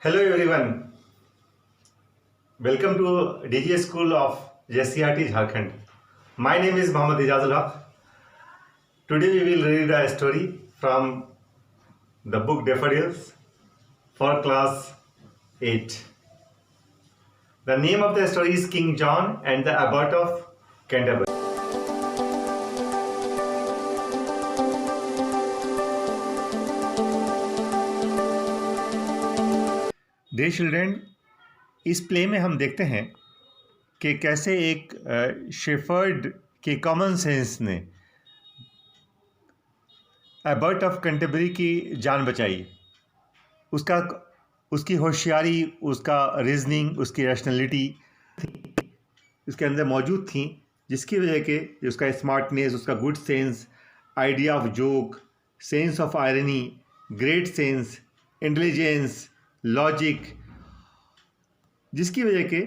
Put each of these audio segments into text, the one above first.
Hello everyone, welcome to DGA School of JCRT Jharkhand. My name is Mohammad Ijazul Haq. Today we will read a story from the book Daffodils for class 8. The name of the story is King John and the Abbot of Canterbury. Dear children, इस play में हम देखते हैं कि कैसे एक shepherd के common sense ने एबर्ट ऑफ कैंटरबरी की जान बचाई। उसकी होशियारी, उसका रीजनिंग, उसकी रैशनैलिटी उसके अंदर मौजूद थी, जिसकी वजह के उसका स्मार्टनेस, उसका good sense, idea of joke, sense of irony, great sense, intelligence, logic, जिसकी वजह के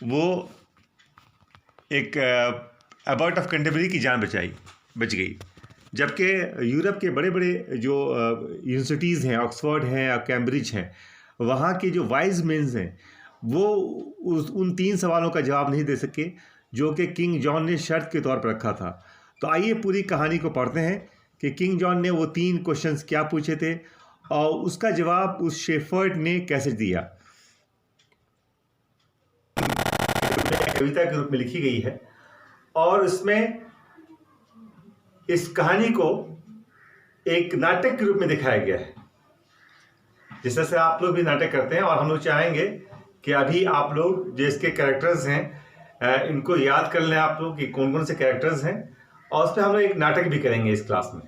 वो एक एबर्ट ऑफ कैंटरबरी की जान बच गई। जबकि यूरोप के बड़े बड़े जो यूनिवर्सिटीज़ हैं, ऑक्सफोर्ड हैं या कैम्ब्रिज हैं, वहाँ के जो वाइज मेंस हैं वो उन 3 सवालों का जवाब नहीं दे सके जो कि किंग जॉन ने शर्त के तौर पर रखा था। तो आइए पूरी कहानी को पढ़ते हैं कि किंग जॉन ने वो 3 क्वेश्चंस क्या पूछे थे और उसका जवाब उस शेफर्ड ने कैसे दिया। कविता के रूप में लिखी गई है और इसमें इस कहानी को एक नाटक के रूप में दिखाया गया है। जिस तरह से आप लोग भी नाटक करते हैं और हम लोग चाहेंगे कि अभी आप लोग जो इसके कैरेक्टर्स हैं इनको याद कर लें आप लोग कि कौन कौन से कैरेक्टर्स हैं, और उस पर हम लोग एक नाटक भी करेंगे इस क्लास में।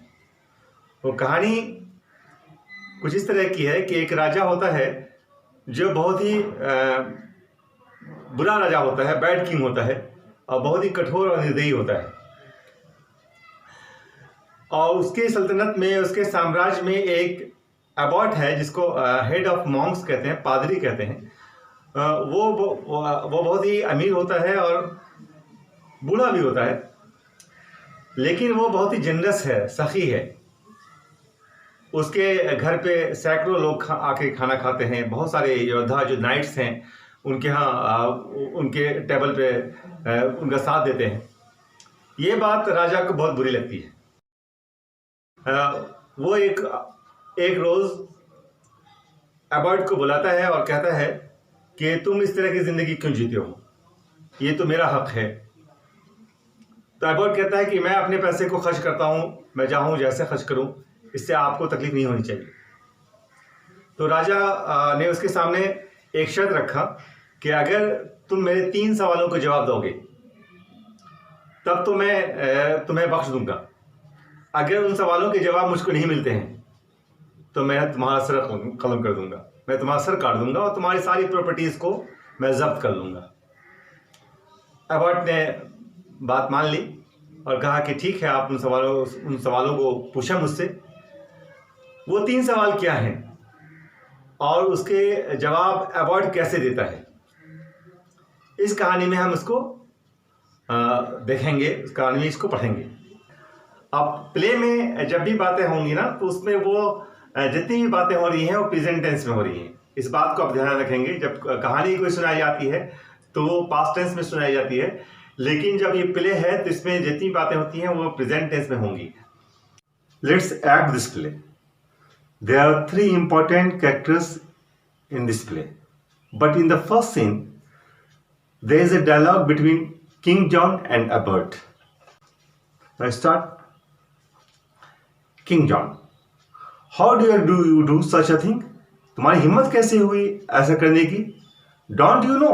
वो कहानी कुछ इस तरह की है कि एक राजा होता है जो बहुत ही बुरा राजा होता है, बैड किंग होता है, और बहुत ही कठोर और निर्दयी होता है। और उसके सल्तनत में, उसके साम्राज्य में एक एबॉट है जिसको हेड ऑफ मॉन्क्स कहते हैं, पादरी कहते हैं। वो बहुत ही अमीर होता है और बूढ़ा भी होता है, लेकिन वो बहुत ही जनरस है, सखी है। उसके घर पे सैकड़ों लोग आके खाना खाते हैं। बहुत सारे योद्धा जो नाइट्स हैं उनके यहाँ उनके टेबल पे उनका साथ देते हैं। ये बात राजा को बहुत बुरी लगती है। वो एक रोज एबर्ट को बुलाता है और कहता है कि तुम इस तरह की जिंदगी क्यों जीते हो, ये तो मेरा हक है। तो एबर्ट कहता है कि मैं अपने पैसे को खर्च करता हूं, मैं चाहूं जैसे खर्च करूं, इससे आपको तकलीफ नहीं होनी चाहिए। तो राजा ने उसके सामने एक शर्त रखा कि अगर तुम मेरे 3 सवालों के जवाब दोगे तब तो मैं तुम्हें बख्श दूंगा। अगर उन सवालों के जवाब मुझको नहीं मिलते हैं तो मैं तुम्हारा सर कलम कर दूंगा, मैं तुम्हारा सर काट दूंगा और तुम्हारी सारी प्रॉपर्टीज को मैं जब्त कर लूंगा। एबर्ट ने बात मान ली और कहा कि ठीक है, आप उन सवालों को पूछा मुझसे। वो 3 सवाल क्या हैं और उसके जवाब एबर्ट कैसे देता है, इस कहानी में हम उसको देखेंगे, इस कहानी में इसको पढ़ेंगे। अब प्ले में जब भी बातें होंगी ना, तो उसमें वो जितनी भी बातें हो रही हैं वो प्रेजेंट टेंस में हो रही हैं। इस बात को आप ध्यान रखेंगे। जब कहानी कोई सुनाई जाती है तो वो पास्ट टेंस में सुनाई जाती है, लेकिन जब ये प्ले है तो इसमें जितनी बातें होती हैं वो प्रेजेंट टेंस में होंगी। Let's act this play. There are 3 important characters in this play, but in the first scene there is a dialogue between King John and Abbot. Let's start. King John, how do you do such a thing? तुम्हारी हिम्मत कैसे हुई ऐसा करने की? Don't you know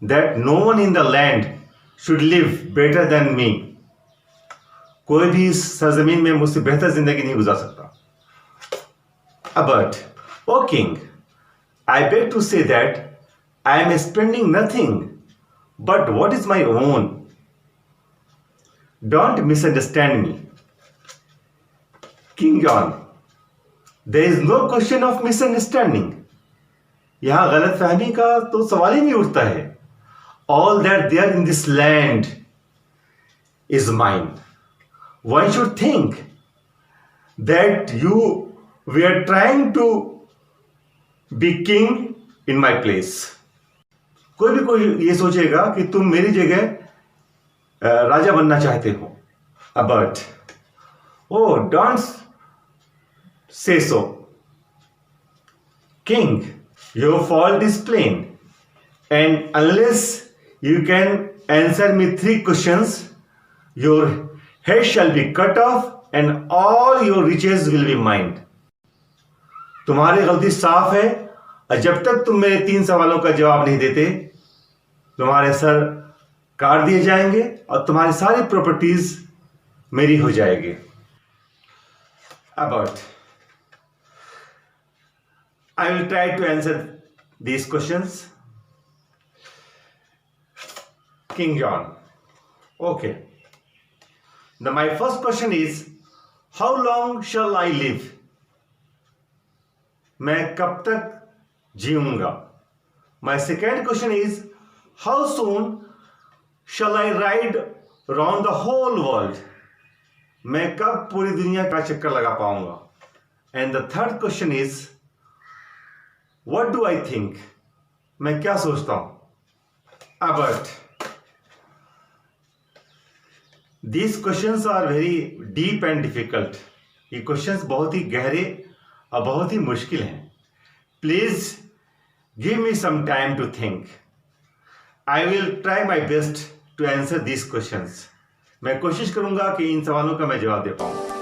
that no one in the land should live better than me? कोई भी इस सरजमीन में मुझसे बेहतर जिंदगी नहीं गुजार सकता। Abbot, O King, I beg to say that I am spending nothing but what is my own. Don't misunderstand me. King John, there is no question of misunderstanding. यहां गलत फहमी का तो सवाल ही नहीं उठता है। All that there in this land is mine. One should think that you were trying to be king in my place. कोई ये सोचेगा कि तुम मेरी जगह राजा बनना चाहते हो। But oh don't say so king, your fault is plain, and unless you can answer me 3 questions, your head shall be cut off and all your riches will be mine. तुम्हारी गलती साफ है, और जब तक तुम मेरे 3 सवालों का जवाब नहीं देते, तुम्हारे सर काट दिए जाएंगे और तुम्हारी सारी प्रॉपर्टीज मेरी हो जाएगी। About I will try to answer these questions. King John, okay, my first question is, how long shall I live? मैं कब तक जीऊंगा? My second question is, how soon shall I ride around the whole world? मैं कब पूरी दुनिया का चक्कर लगा पाऊंगा? And the third question is, what do I think? मैं क्या सोचता हूं? But these questions are very deep and difficult. ये questions बहुत ही गहरे और बहुत ही मुश्किल हैं। Please give me some time to think. I will try my best to answer these questions. मैं कोशिश करूंगा कि इन सवालों का मैं जवाब दे पाऊं।